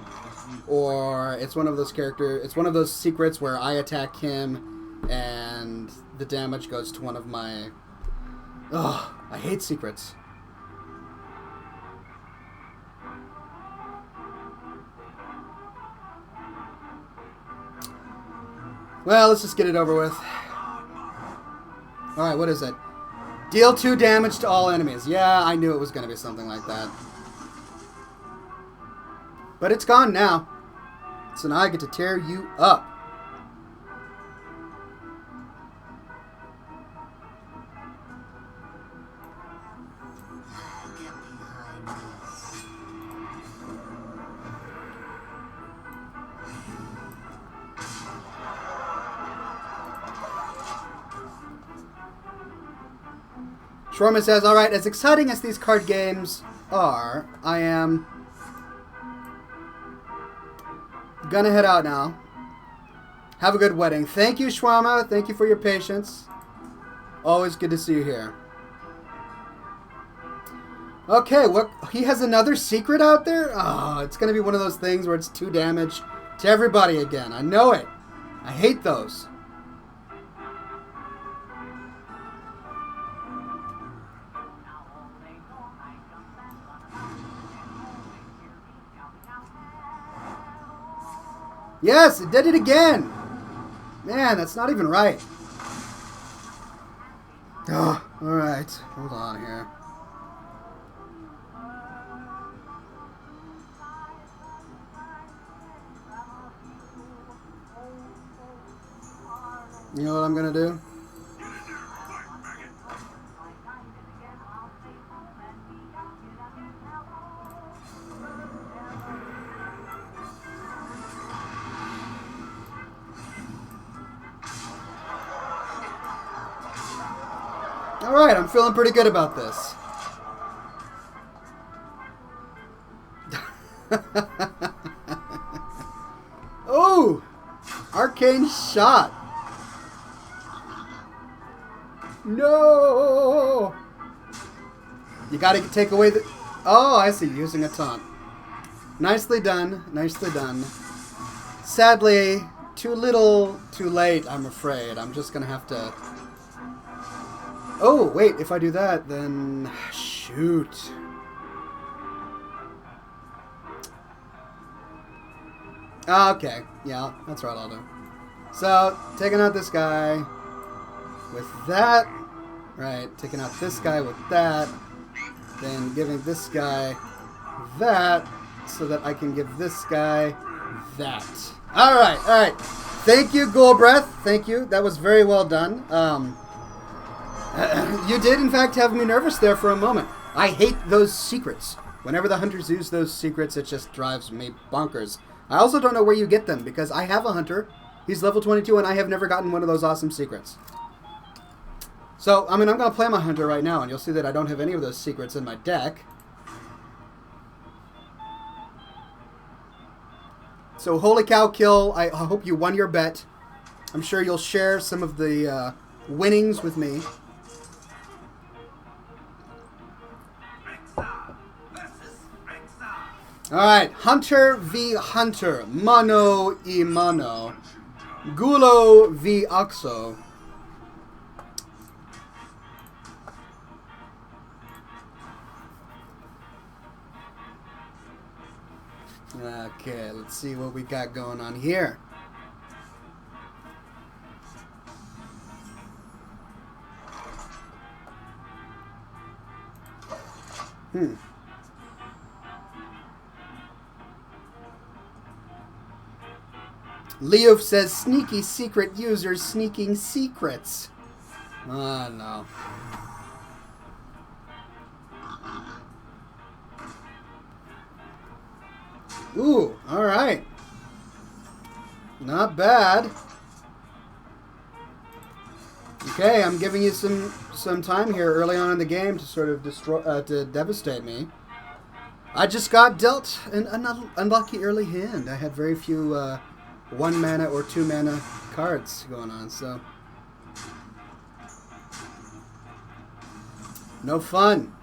or it's one of those secrets where I attack him, and the damage goes to one of my. Ugh, I hate secrets. Well, let's just get it over with. Alright, what is it? Deal 2 damage to all enemies. Yeah, I knew it was going to be something like that. But it's gone now. So now I get to tear you up. Shawarma says, alright, as exciting as these card games are, I am gonna head out now. Have a good wedding. Thank you, Shawarma. Thank you for your patience. Always good to see you here. Okay, what? He has another secret out there? Oh, it's gonna be one of those things where it's 2 damage to everybody again. I know it. I hate those. Yes, it did it again. Man, that's not even right. Oh, alright. Hold on here. You know what I'm gonna do? Alright, I'm feeling pretty good about this. Oh! Arcane shot! No! You gotta take away the... Oh, I see. Using a taunt. Nicely done. Nicely done. Sadly, too little, too late, I'm afraid. I'm just gonna have to... Oh, wait, if I do that, then... Shoot. Okay, yeah, that's right, I'll do. So, taking out this guy with that. Right, taking out this guy with that. Then giving this guy that, so that I can give this guy that. Alright, alright. Thank you, Ghoulbreath. Thank you. That was very well done. You did, in fact, have me nervous there for a moment. I hate those secrets. Whenever the hunters use those secrets, it just drives me bonkers. I also don't know where you get them, because I have a hunter. He's level 22, and I have never gotten one of those awesome secrets. So, I mean, I'm going to play my hunter right now, and you'll see that I don't have any of those secrets in my deck. So, holy cow kill. I hope you won your bet. I'm sure you'll share some of the winnings with me. Alright, Hunter v. Hunter. Mano y mano. Gulo v. Oxo. Okay, let's see what we got going on here. Leo says sneaky secret users sneaking secrets. Ah, no. Ooh, alright. Not bad. Okay, I'm giving you some time here early on in the game to sort of to devastate me. I just got dealt an unlucky early hand. I had very few 1 mana or 2 mana cards going on, so no fun.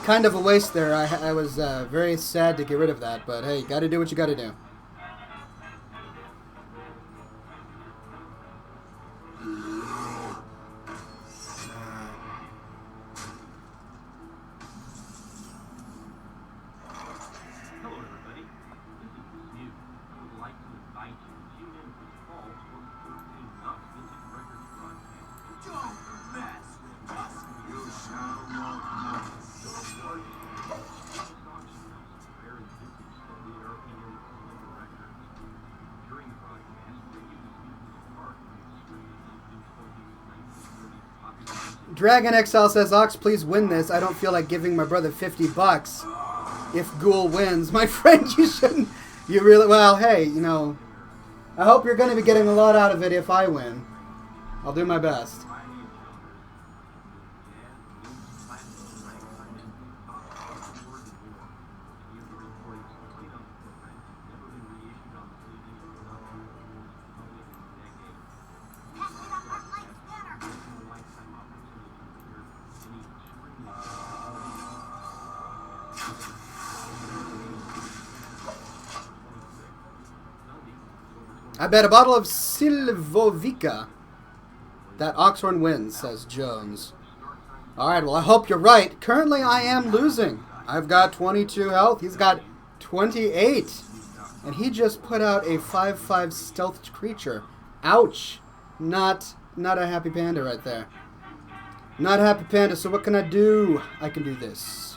Kind of a waste there. I was very sad to get rid of that, but hey, gotta do what you gotta do. Hello, everybody. This is Miss Mew. I would like to invite you to tune in for the fall 2014 Knox Vintage Records broadcast. Don't mess with us. You shall not know. Very vintage Southern European cinema records. During the broadcast, radio distributors apart from the streams of new 1930s popular music. Dragon XL says, Ox, please win this. I don't feel like giving my brother $50 if Ghoul wins. My friend, you shouldn't. You really, well, hey, you know, I hope you're going to be getting a lot out of it if I win. I'll do my best. I bet a bottle of Silvovica that Oxhorn wins, says Jones. Alright, well, I hope you're right. Currently, I am losing. I've got 22 health. He's got 28. And he just put out a 5/5 stealth creature. Ouch. Not a happy panda right there. Not a happy panda, so what can I do? I can do this.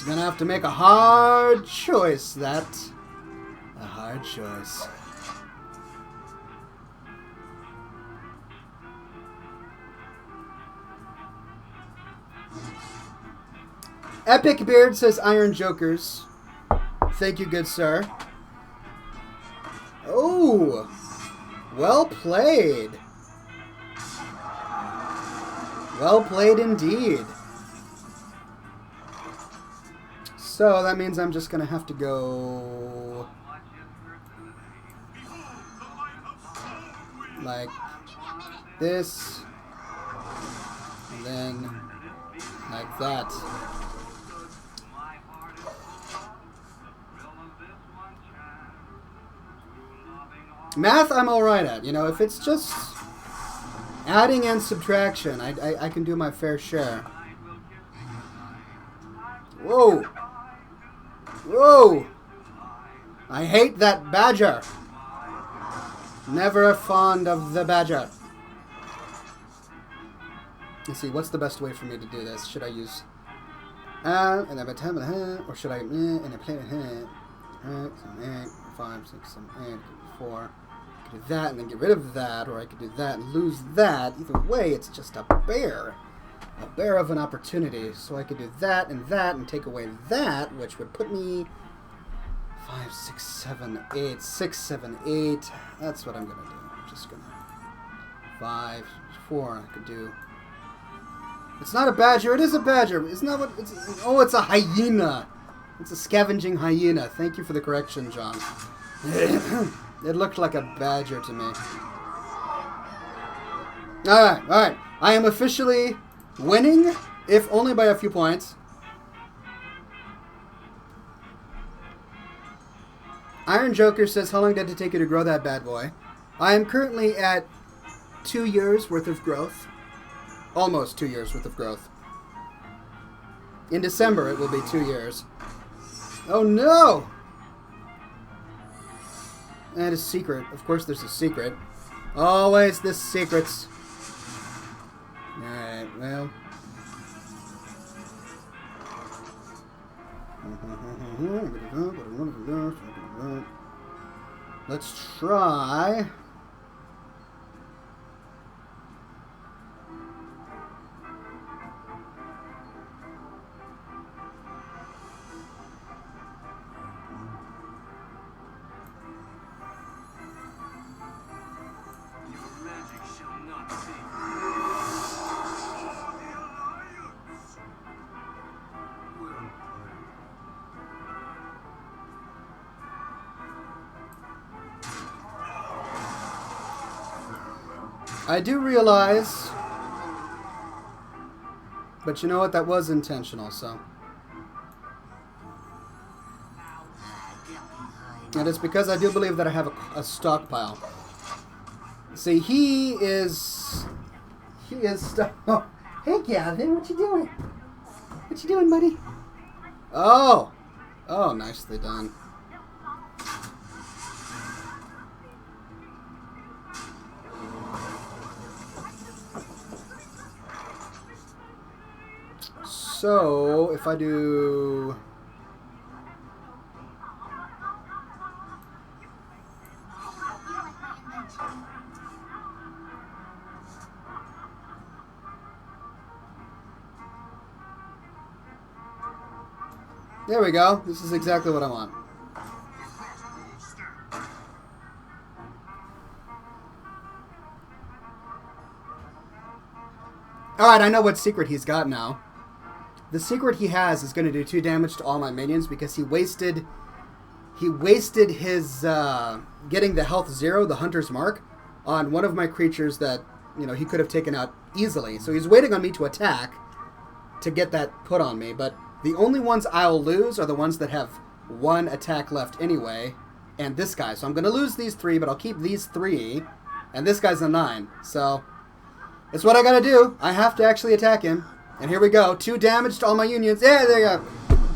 Gonna have to make a hard choice. A hard choice. Epic Beard says Iron Jokers. Thank you, good sir. Oh, well played. Well played indeed. So that means I'm just going to have to go like this, and then like that. Math I'm alright at. You know, if it's just adding and subtraction, I can do my fair share. Whoa! Whoa! I hate that badger. Never fond of the badger. Let's see, what's the best way for me to do this? Should I use and then or should I and I play 5, 6, 7, 8, 4. I could do that and then get rid of that, or I could do that and lose that. Either way, it's just a bear. A bear of an opportunity. So I could do that and take away that, which would put me 5, 6, 7, 8, 6, 7, 8. That's what I'm gonna do. I'm just gonna 5, 4. I could do. It's not a badger. It is a badger. It's not what. It's, oh, it's a hyena. It's a scavenging hyena. Thank you for the correction, John. It looked like a badger to me. Alright. I am officially winning, if only by a few points. Iron Joker says, how long did it take you to grow that bad boy? I am currently at 2 years worth of growth. Almost 2 years worth of growth. In December, it will be 2 years. Oh no! And a secret. Of course there's a secret. Always the secrets. Alright, well. Let's try. I do realize, but you know what? That was intentional, so. And it's because I do believe that I have a stockpile. See, he is oh, hey, Gavin, what you doing? What you doing, buddy? Oh, nicely done. So, if I do... There we go. This is exactly what I want. Alright, I know what secret he's got now. The secret he has is going to do 2 damage to all my minions because he wasted his getting the health 0, the Hunter's Mark, on one of my creatures that, you know, he could have taken out easily. So he's waiting on me to attack to get that put on me, but the only ones I'll lose are the ones that have 1 attack left anyway, and this guy. So I'm going to lose these 3, but I'll keep these 3, and this guy's a 9. So it's what I got to do. I have to actually attack him. And here we go. 2 damage to all my unions. Yeah, there you go.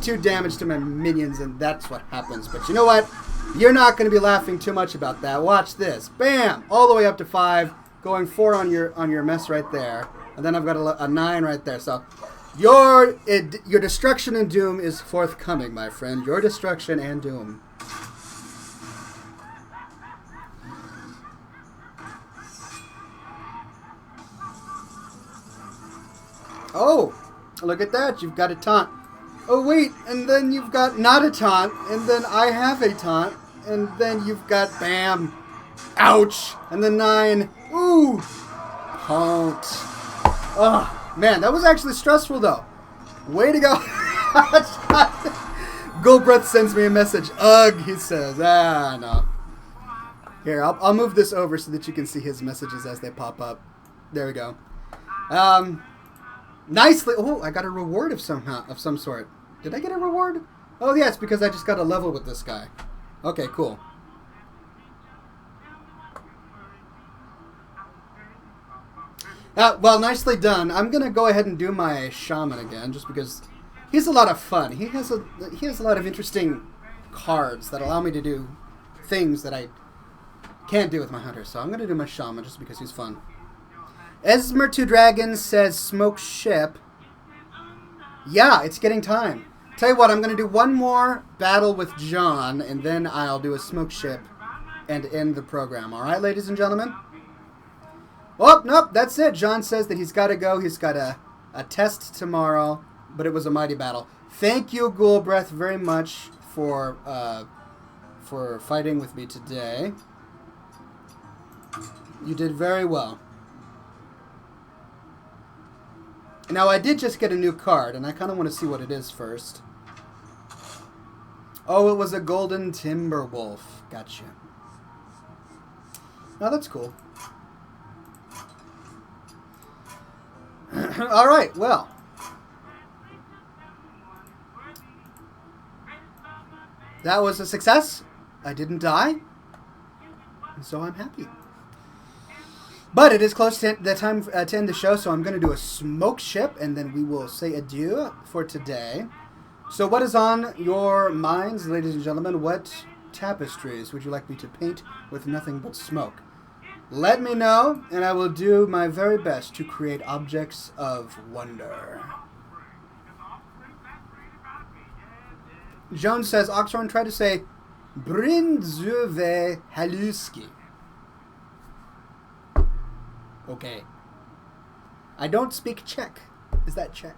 2 damage to my minions, and that's what happens. But you know what? You're not going to be laughing too much about that. Watch this. Bam! All the way up to 5. Going 4 on your mess right there. And then I've got a 9 right there. So your destruction and doom is forthcoming, my friend. Your destruction and doom. Oh, look at that. You've got a taunt. Oh, wait. And then you've got not a taunt. And then I have a taunt. And then you've got bam. Ouch. And then 9. Ooh. Taunt. Oh, man. That was actually stressful, though. Way to go. Ghoulbreath sends me a message. Ugh, he says. Ah, no. Here, I'll move this over so that you can see his messages as they pop up. There we go. Nicely. Oh, I got a reward of some sort. Did I get a reward? Oh, yeah, it's because I just got a level with this guy. Okay, cool. Well, nicely done. I'm gonna go ahead and do my shaman again, just because he's a lot of fun. He has a lot of interesting cards that allow me to do things that I can't do with my hunter. So I'm gonna do my shaman just because he's fun. Esmer2 Dragons says smoke ship. Yeah, it's getting time. Tell you what, I'm going to do one more battle with John, and then I'll do a smoke ship and end the program. All right, ladies and gentlemen? Oh, nope, that's it. John says that he's got to go. He's got a test tomorrow, but it was a mighty battle. Thank you, Ghoulbreath, very much for fighting with me today. You did very well. Now, I did just get a new card, and I kind of want to see what it is first. Oh, it was a golden timber wolf. Gotcha. Oh, that's cool. All right, well. That was a success. I didn't die. And so I'm happy. But it is close to the time to end the show, so I'm going to do a smoke ship, and then we will say adieu for today. So what is on your minds, ladies and gentlemen? What tapestries would you like me to paint with nothing but smoke? Let me know, and I will do my very best to create objects of wonder. Jones says, Oxhorn tried to say, Brindzuve Haluski. Okay. I don't speak Czech. Is that Czech?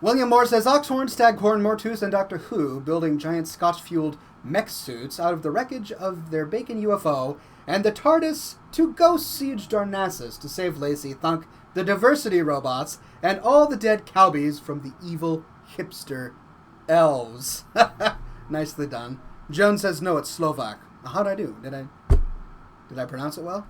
William Moore says, Oxhorn, Staghorn, Mortus, and Doctor Who building giant Scotch-fueled mech suits out of the wreckage of their Bacon UFO and the TARDIS to ghost siege Darnassus to save Lacey, Thunk, the diversity robots, and all the dead cowbies from the evil hipster elves. Nicely done. Joan says, no, it's Slovak. How'd I do? Did I pronounce it well?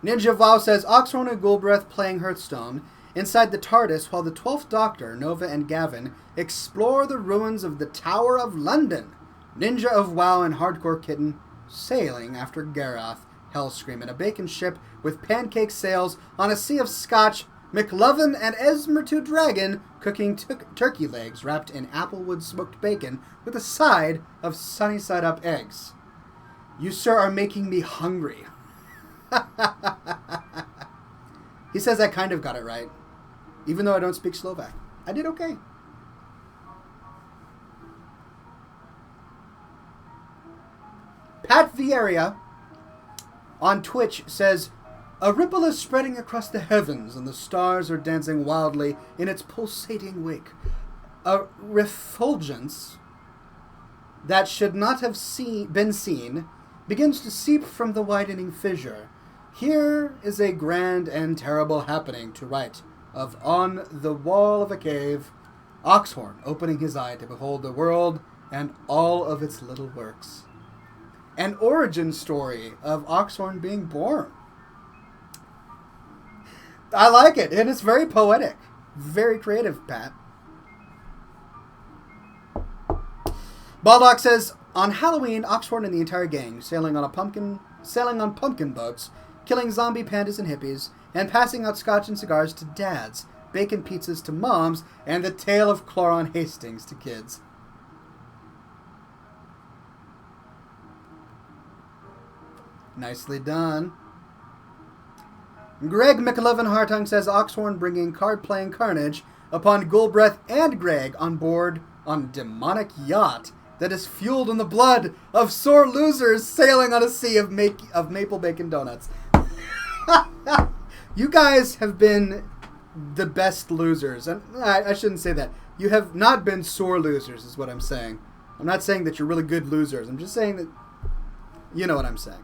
Ninja Vow says, Oxhorn and Ghoulbreath playing Hearthstone inside the TARDIS while the 12th Doctor, Nova and Gavin, explore the ruins of the Tower of London. Ninja of WoW and Hardcore Kitten sailing after Garroth, Hellscream, in a bacon ship with pancake sails on a sea of Scotch, McLovin and Esmeralda Dragon cooking turkey legs wrapped in applewood smoked bacon with a side of sunny side up eggs. You, sir, are making me hungry. He says I kind of got it right. Even though I don't speak Slovak. I did okay. Pat Vieira on Twitch says, a ripple is spreading across the heavens and the stars are dancing wildly in its pulsating wake. A refulgence that should not have been seen begins to seep from the widening fissure. Here is a grand and terrible happening to write of on the wall of a cave, Oxhorn opening his eye to behold the world and all of its little works. An origin story of Oxhorn being born. I like it, and it's very poetic. Very creative, Pat. Baldock says, on Halloween, Oxhorn and the entire gang sailing on pumpkin boats, killing zombie pandas and hippies, and passing out scotch and cigars to dads, bacon pizzas to moms, and the tale of Cloron Hastings to kids. Nicely done. Greg McLovin Hartung says Oxhorn bringing card-playing carnage upon Ghoulbreath and Greg on board on demonic yacht that is fueled in the blood of sore losers sailing on a sea of maple bacon donuts. You guys have been the best losers. And I shouldn't say that. You have not been sore losers is what I'm saying. I'm not saying that you're really good losers. I'm just saying that you know what I'm saying.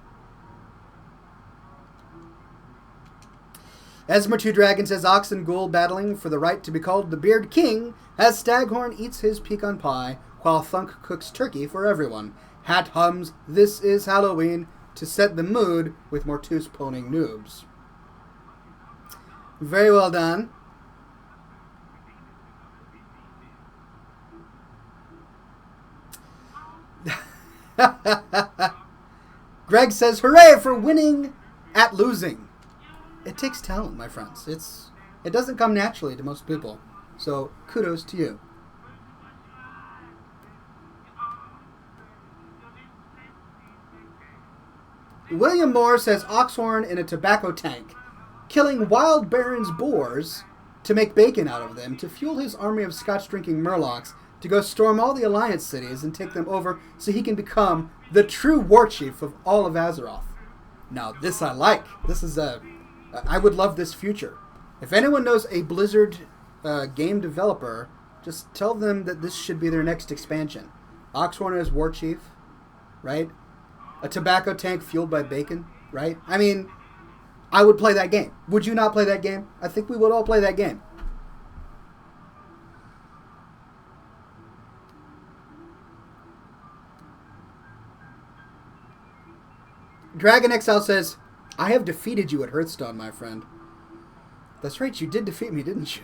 Esmer2 Dragon says Ox and Ghoul battling for the right to be called the Beard King as Staghorn eats his pecan pie while Thunk cooks turkey for everyone. Hat hums This Is Halloween to set the mood with Mortus poning noobs. Very well done. Greg says hooray for winning at losing. It takes talent, my friends. It doesn't come naturally to most people. So, kudos to you. William Moore says Oxhorn in a tobacco tank, killing wild barons boars to make bacon out of them to fuel his army of Scotch-drinking murlocs to go storm all the Alliance cities and take them over so he can become the true war chief of all of Azeroth. Now, this I like. This is I would love this future. If anyone knows a Blizzard game developer, just tell them that this should be their next expansion. Oxhorn as war chief, right? A tobacco tank fueled by bacon, right? I mean, I would play that game. Would you not play that game? I think we would all play that game. Dragon XL says, I have defeated you at Hearthstone, my friend. That's right, you did defeat me, didn't you?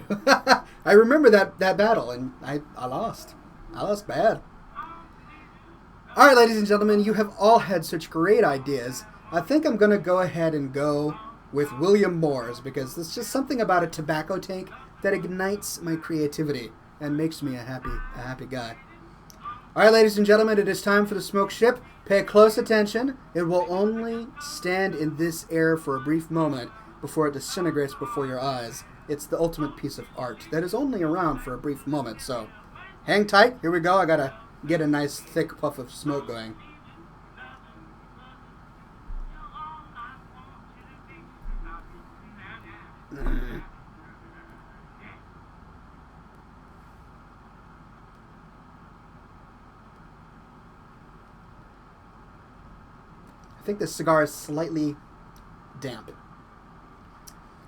I remember that battle, and I lost. I lost bad. Alright, ladies and gentlemen, you have all had such great ideas. I think I'm going to go ahead and go with William Moore's, because there's just something about a tobacco tank that ignites my creativity and makes me a happy guy. Alright, ladies and gentlemen, it is time for the smoke ship. Pay close attention. It will only stand in this air for a brief moment before it disintegrates before your eyes. It's the ultimate piece of art that is only around for a brief moment, so hang tight. Here we go. I gotta get a nice thick puff of smoke going. I think this cigar is slightly damp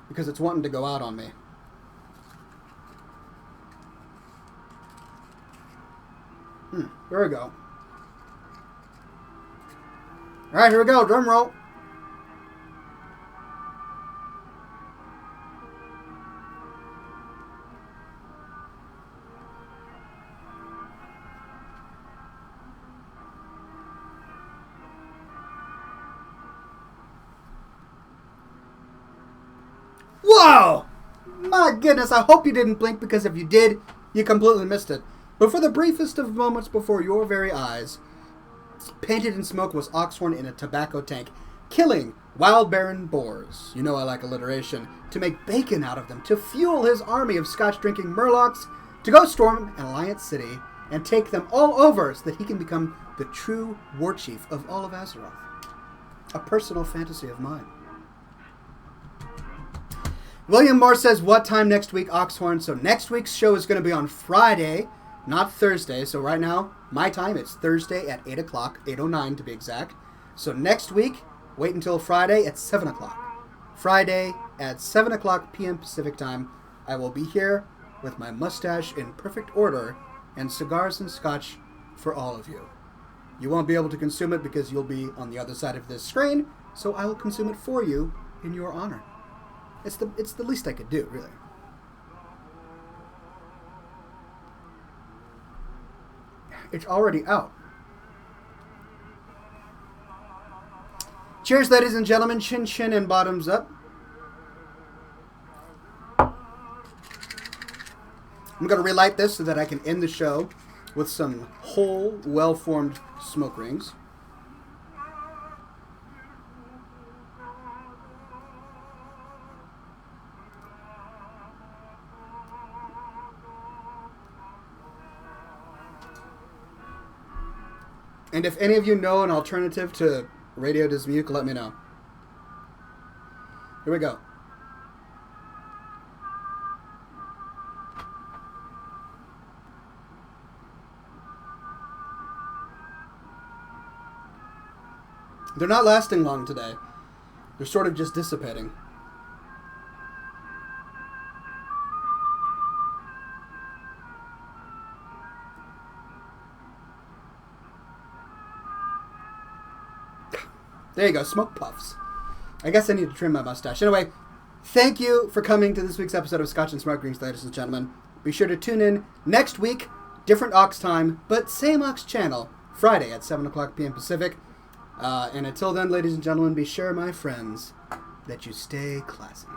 because it's wanting to go out on me. Here we go. Alright, here we go. Drum roll. Whoa! My goodness, I hope you didn't blink, because if you did, you completely missed it. But for the briefest of moments before your very eyes, painted in smoke was Oxhorn in a tobacco tank, killing wild barren boars, you know I like alliteration, to make bacon out of them, to fuel his army of Scotch-drinking murlocs, to go storm an Alliance city, and take them all over so that he can become the true war chief of all of Azeroth. A personal fantasy of mine. William Moore says, what time next week, Oxhorn? So next week's show is going to be on Friday, not Thursday. So right now, my time, it's Thursday at 8 o'clock, 8:09 to be exact. So next week, wait until Friday at 7 o'clock. Friday at 7 o'clock p.m. Pacific time, I will be here with my mustache in perfect order and cigars and scotch for all of you. You won't be able to consume it because you'll be on the other side of this screen, so I will consume it for you in your honor. It's the least I could do, really. It's already out. Cheers, ladies and gentlemen. Chin chin and bottoms up. I'm going to relight this so that I can end the show with some whole, well-formed smoke rings. And if any of you know an alternative to Radio Dismuke, let me know. Here we go. They're not lasting long today. They're sort of just dissipating. There you go, smoke puffs. I guess I need to trim my mustache. Anyway, thank you for coming to this week's episode of Scotch and Smoke Rings, ladies and gentlemen. Be sure to tune in next week, different Ox time, but same Ox channel, Friday at 7 o'clock p.m. Pacific. And until then, ladies and gentlemen, be sure, my friends, that you stay classy.